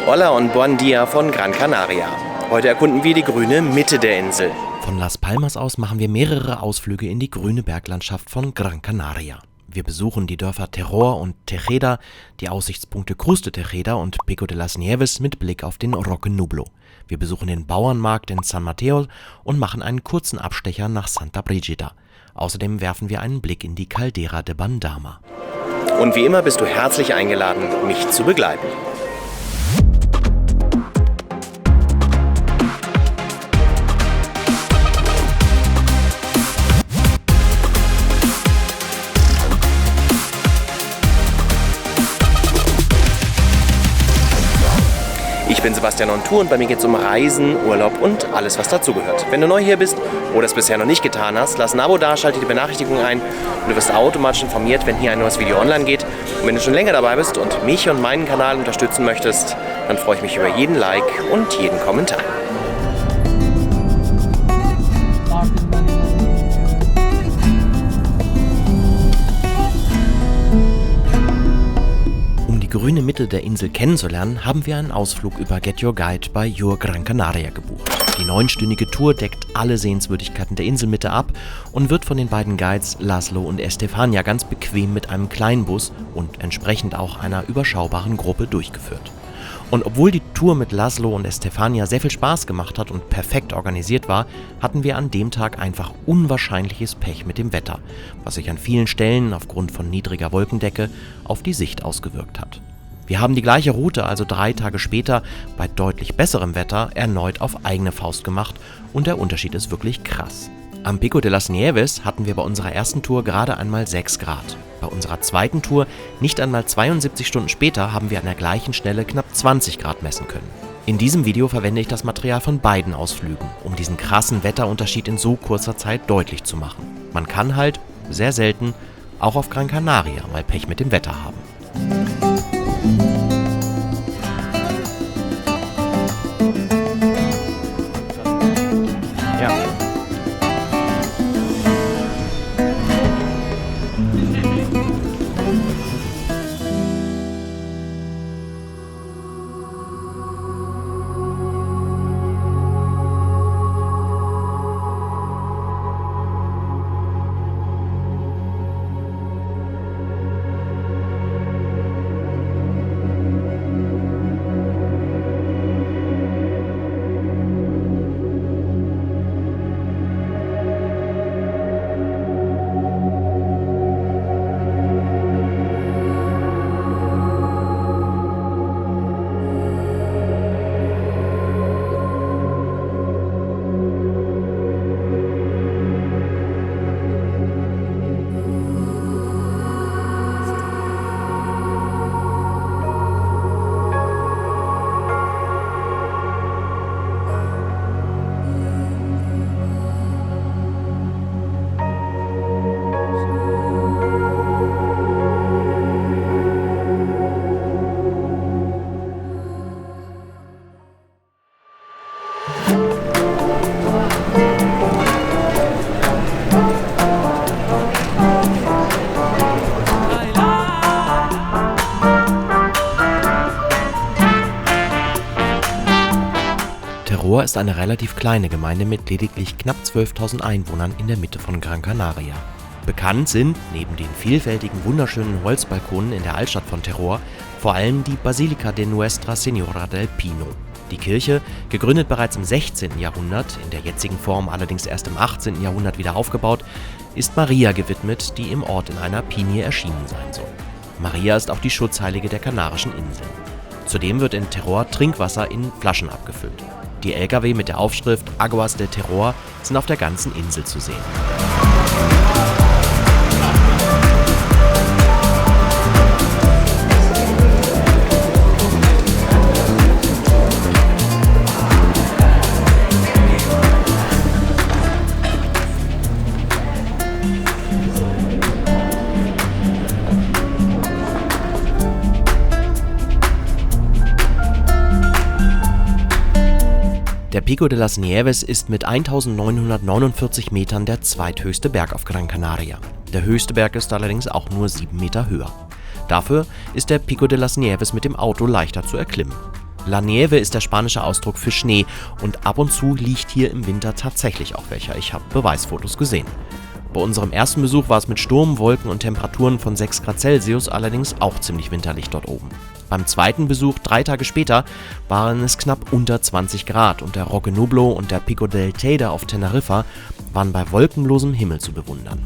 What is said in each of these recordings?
Hola und buen dia von Gran Canaria. Heute erkunden wir die grüne Mitte der Insel. Von Las Palmas aus machen wir mehrere Ausflüge in die grüne Berglandschaft von Gran Canaria. Wir besuchen die Dörfer Terror und Tejeda, die Aussichtspunkte Cruz de Tejeda und Pico de las Nieves mit Blick auf den Roque Nublo. Wir besuchen den Bauernmarkt in San Mateo und machen einen kurzen Abstecher nach Santa Brígida. Außerdem werfen wir einen Blick in die Caldera de Bandama. Und wie immer bist du herzlich eingeladen, mich zu begleiten. Ich bin Sebastian on Tour und bei mir geht es um Reisen, Urlaub und alles, was dazugehört. Wenn du neu hier bist oder es bisher noch nicht getan hast, lass ein Abo da, schalte die Benachrichtigung ein und du wirst automatisch informiert, wenn hier ein neues Video online geht. Und wenn du schon länger dabei bist und mich und meinen Kanal unterstützen möchtest, dann freue ich mich über jeden Like und jeden Kommentar. Die grüne Mitte der Insel kennenzulernen, haben wir einen Ausflug über Get Your Guide bei Your Gran Canaria gebucht. Die 9-stündige Tour deckt alle Sehenswürdigkeiten der Inselmitte ab und wird von den beiden Guides Laszlo und Estefania ganz bequem mit einem Kleinbus und entsprechend auch einer überschaubaren Gruppe durchgeführt. Und obwohl die Tour mit Laszlo und Estefania sehr viel Spaß gemacht hat und perfekt organisiert war, hatten wir an dem Tag einfach unwahrscheinliches Pech mit dem Wetter, was sich an vielen Stellen aufgrund von niedriger Wolkendecke auf die Sicht ausgewirkt hat. Wir haben die gleiche Route also 3 Tage später bei deutlich besserem Wetter erneut auf eigene Faust gemacht und der Unterschied ist wirklich krass. Am Pico de las Nieves hatten wir bei unserer ersten Tour gerade einmal 6 Grad. Bei unserer zweiten Tour, nicht einmal 72 Stunden später, haben wir an der gleichen Stelle knapp 20 Grad messen können. In diesem Video verwende ich das Material von beiden Ausflügen, um diesen krassen Wetterunterschied in so kurzer Zeit deutlich zu machen. Man kann halt, sehr selten, auch auf Gran Canaria mal Pech mit dem Wetter haben. Terror ist eine relativ kleine Gemeinde mit lediglich knapp 12.000 Einwohnern in der Mitte von Gran Canaria. Bekannt sind, neben den vielfältigen wunderschönen Holzbalkonen in der Altstadt von Terror, vor allem die Basilica de Nuestra Señora del Pino. Die Kirche, gegründet bereits im 16. Jahrhundert, in der jetzigen Form allerdings erst im 18. Jahrhundert wieder aufgebaut, ist Maria gewidmet, die im Ort in einer Pinie erschienen sein soll. Maria ist auch die Schutzheilige der Kanarischen Inseln. Zudem wird in Terror Trinkwasser in Flaschen abgefüllt. Die LKW mit der Aufschrift Aguas de Terror sind auf der ganzen Insel zu sehen. Der Pico de las Nieves ist mit 1949 Metern der zweithöchste Berg auf Gran Canaria. Der höchste Berg ist allerdings auch nur 7 Meter höher. Dafür ist der Pico de las Nieves mit dem Auto leichter zu erklimmen. La Nieve ist der spanische Ausdruck für Schnee und ab und zu liegt hier im Winter tatsächlich auch welcher. Ich habe Beweisfotos gesehen. Bei unserem ersten Besuch war es mit Sturm, Wolken und Temperaturen von 6 Grad Celsius allerdings auch ziemlich winterlich dort oben. Beim zweiten Besuch 3 Tage später waren es knapp unter 20 Grad und der Roque Nublo und der Pico del Teide auf Teneriffa waren bei wolkenlosem Himmel zu bewundern.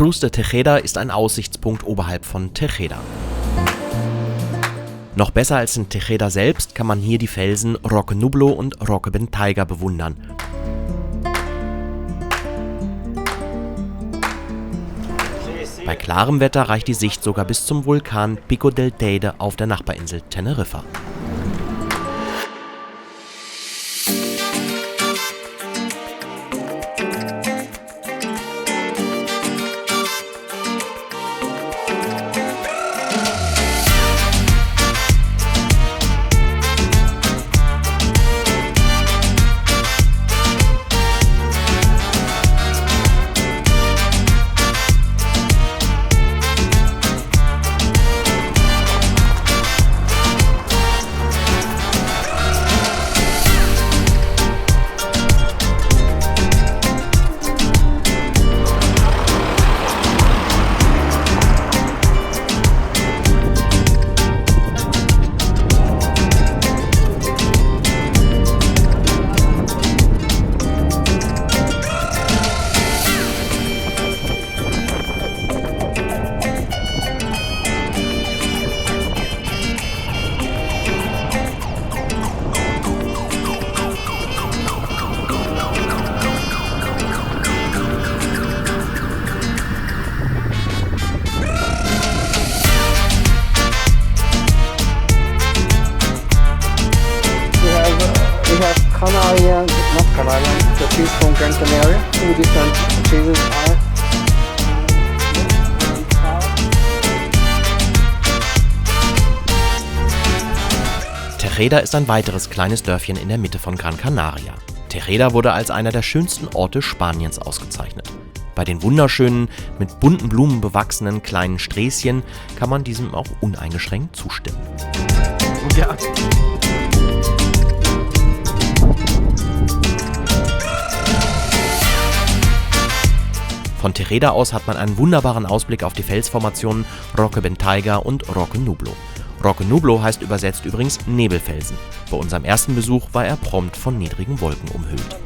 Cruz de Tejeda ist ein Aussichtspunkt oberhalb von Tejeda. Noch besser als in Tejeda selbst kann man hier die Felsen Roque Nublo und Roque Bentayga bewundern. Bei klarem Wetter reicht die Sicht sogar bis zum Vulkan Pico del Teide auf der Nachbarinsel Teneriffa. The cheese from Gran Canaria. Two different cheeses are. Tejeda ist ein weiteres kleines Dörfchen in der Mitte von Gran Canaria. Tejeda wurde als einer der schönsten Orte Spaniens ausgezeichnet. Bei den wunderschönen, mit bunten Blumen bewachsenen kleinen Sträßchen kann man diesem auch uneingeschränkt zustimmen. Ja. Von Tejeda aus hat man einen wunderbaren Ausblick auf die Felsformationen Roque Bentayga und Roque Nublo. Roque Nublo heißt übersetzt übrigens Nebelfelsen. Bei unserem ersten Besuch war er prompt von niedrigen Wolken umhüllt.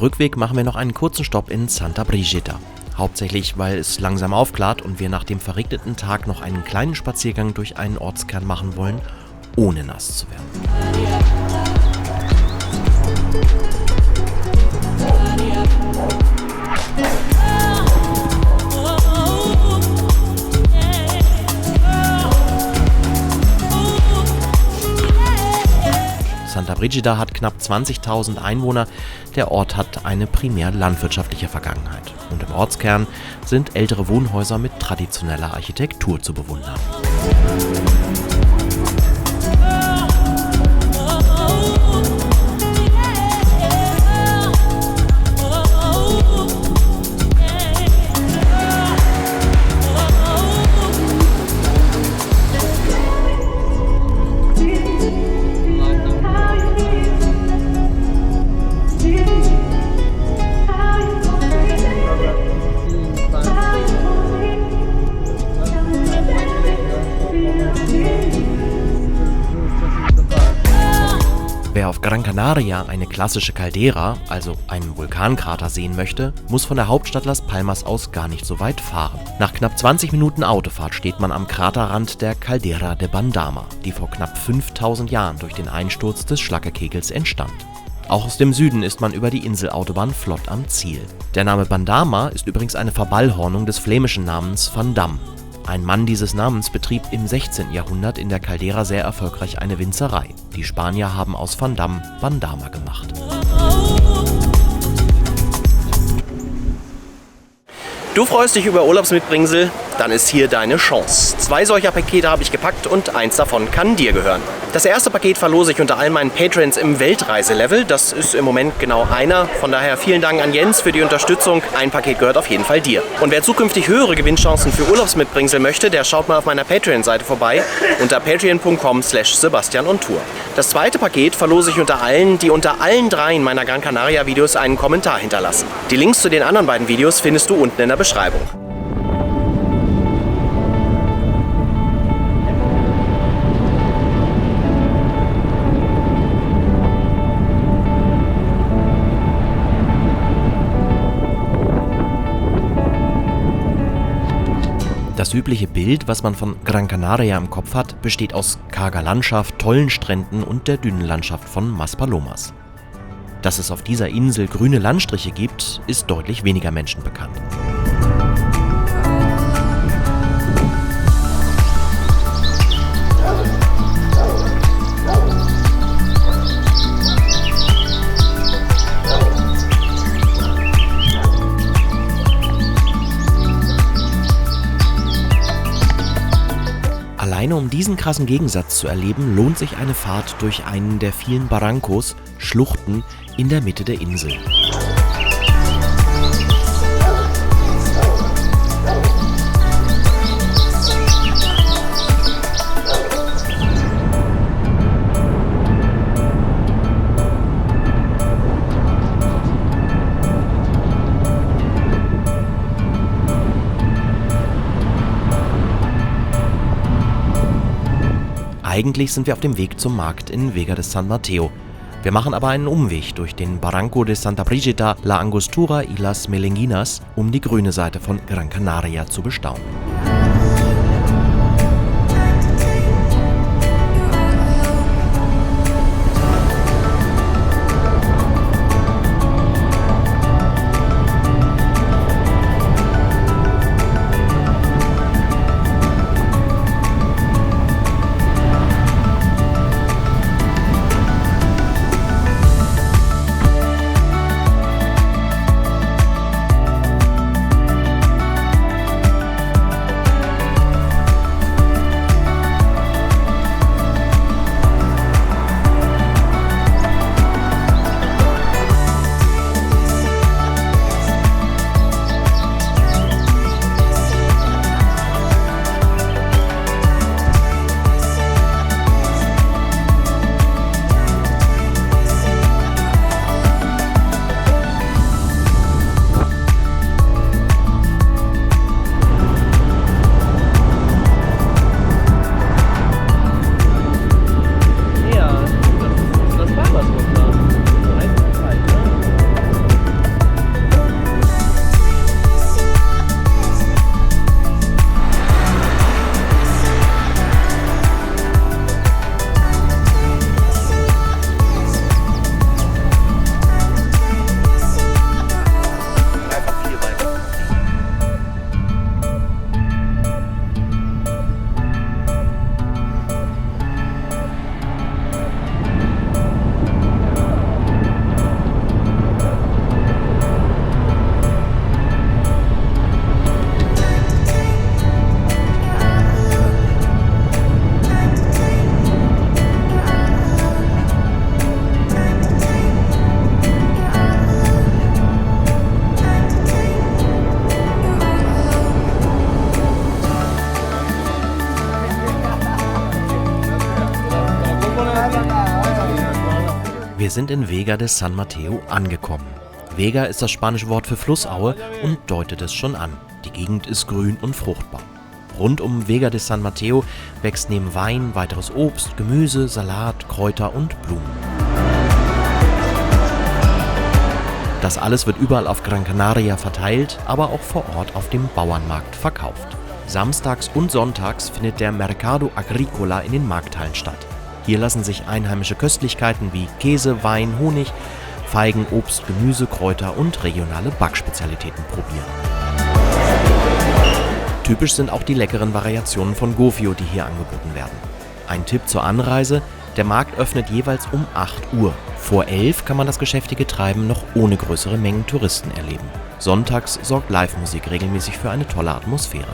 Rückweg machen wir noch einen kurzen Stopp in Santa Brigida. Hauptsächlich, weil es langsam aufklart und wir nach dem verregneten Tag noch einen kleinen Spaziergang durch einen Ortskern machen wollen, ohne nass zu werden. Santa Brigida hat knapp 20.000 Einwohner. Der Ort hat eine primär landwirtschaftliche Vergangenheit. Und im Ortskern sind ältere Wohnhäuser mit traditioneller Architektur zu bewundern. Wer auf Gran Canaria eine klassische Caldera, also einen Vulkankrater, sehen möchte, muss von der Hauptstadt Las Palmas aus gar nicht so weit fahren. Nach knapp 20 Minuten Autofahrt steht man am Kraterrand der Caldera de Bandama, die vor knapp 5000 Jahren durch den Einsturz des Schlackerkegels entstand. Auch aus dem Süden ist man über die Inselautobahn flott am Ziel. Der Name Bandama ist übrigens eine Verballhornung des flämischen Namens Van Dam. Ein Mann dieses Namens betrieb im 16. Jahrhundert in der Caldera sehr erfolgreich eine Winzerei. Die Spanier haben aus Van Dam Bandama gemacht. Du freust dich über Urlaubsmitbringsel? Dann ist hier deine Chance. 2 solcher Pakete habe ich gepackt und eins davon kann dir gehören. Das erste Paket verlose ich unter all meinen Patrons im Weltreiselevel. Das ist im Moment genau einer. Von daher vielen Dank an Jens für die Unterstützung. Ein Paket gehört auf jeden Fall dir. Und wer zukünftig höhere Gewinnchancen für Urlaubsmitbringsel möchte, der schaut mal auf meiner Patreon-Seite vorbei unter patreon.com/sebastianontour. Das zweite Paket verlose ich unter allen, die unter allen 3 meiner Gran Canaria Videos einen Kommentar hinterlassen. Die Links zu den anderen beiden Videos findest du unten in der Beschreibung. Das übliche Bild, was man von Gran Canaria im Kopf hat, besteht aus karger Landschaft, tollen Stränden und der Dünenlandschaft von Maspalomas. Dass es auf dieser Insel grüne Landstriche gibt, ist deutlich weniger Menschen bekannt. Alleine um diesen krassen Gegensatz zu erleben, lohnt sich eine Fahrt durch einen der vielen Barrancos, Schluchten, in der Mitte der Insel. Eigentlich sind wir auf dem Weg zum Markt in Vega de San Mateo. Wir machen aber einen Umweg durch den Barranco de Santa Brigida, La Angostura y las Melenginas, um die grüne Seite von Gran Canaria zu bestaunen. Wir sind in Vega de San Mateo angekommen. Vega ist das spanische Wort für Flussaue und deutet es schon an. Die Gegend ist grün und fruchtbar. Rund um Vega de San Mateo wächst neben Wein weiteres Obst, Gemüse, Salat, Kräuter und Blumen. Das alles wird überall auf Gran Canaria verteilt, aber auch vor Ort auf dem Bauernmarkt verkauft. Samstags und sonntags findet der Mercado Agrícola in den Markthallen statt. Hier lassen sich einheimische Köstlichkeiten wie Käse, Wein, Honig, Feigen, Obst, Gemüse, Kräuter und regionale Backspezialitäten probieren. Typisch sind auch die leckeren Variationen von Gofio, die hier angeboten werden. Ein Tipp zur Anreise: Der Markt öffnet jeweils um 8 Uhr. Vor 11 kann man das geschäftige Treiben noch ohne größere Mengen Touristen erleben. Sonntags sorgt Live-Musik regelmäßig für eine tolle Atmosphäre.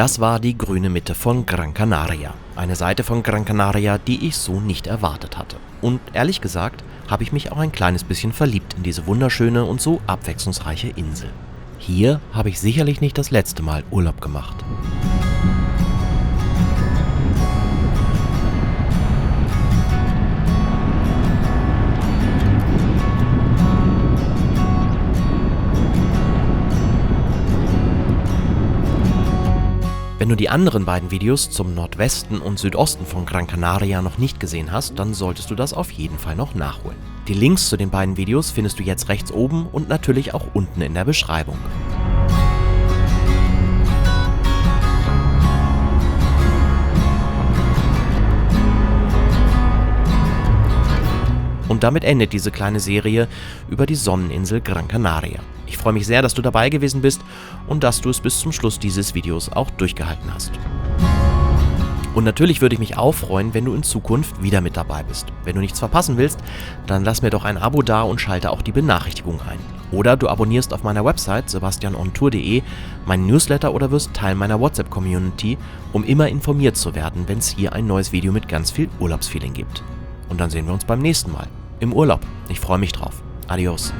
Das war die grüne Mitte von Gran Canaria. Eine Seite von Gran Canaria, die ich so nicht erwartet hatte. Und ehrlich gesagt, habe ich mich auch ein kleines bisschen verliebt in diese wunderschöne und so abwechslungsreiche Insel. Hier habe ich sicherlich nicht das letzte Mal Urlaub gemacht. Wenn du die anderen beiden Videos zum Nordwesten und Südosten von Gran Canaria noch nicht gesehen hast, dann solltest du das auf jeden Fall noch nachholen. Die Links zu den beiden Videos findest du jetzt rechts oben und natürlich auch unten in der Beschreibung. Und damit endet diese kleine Serie über die Sonneninsel Gran Canaria. Ich freue mich sehr, dass du dabei gewesen bist und dass du es bis zum Schluss dieses Videos auch durchgehalten hast. Und natürlich würde ich mich auch freuen, wenn du in Zukunft wieder mit dabei bist. Wenn du nichts verpassen willst, dann lass mir doch ein Abo da und schalte auch die Benachrichtigung ein. Oder du abonnierst auf meiner Website sebastianontour.de meinen Newsletter oder wirst Teil meiner WhatsApp-Community, um immer informiert zu werden, wenn es hier ein neues Video mit ganz viel Urlaubsfeeling gibt. Und dann sehen wir uns beim nächsten Mal. Im Urlaub. Ich freue mich drauf. Adios.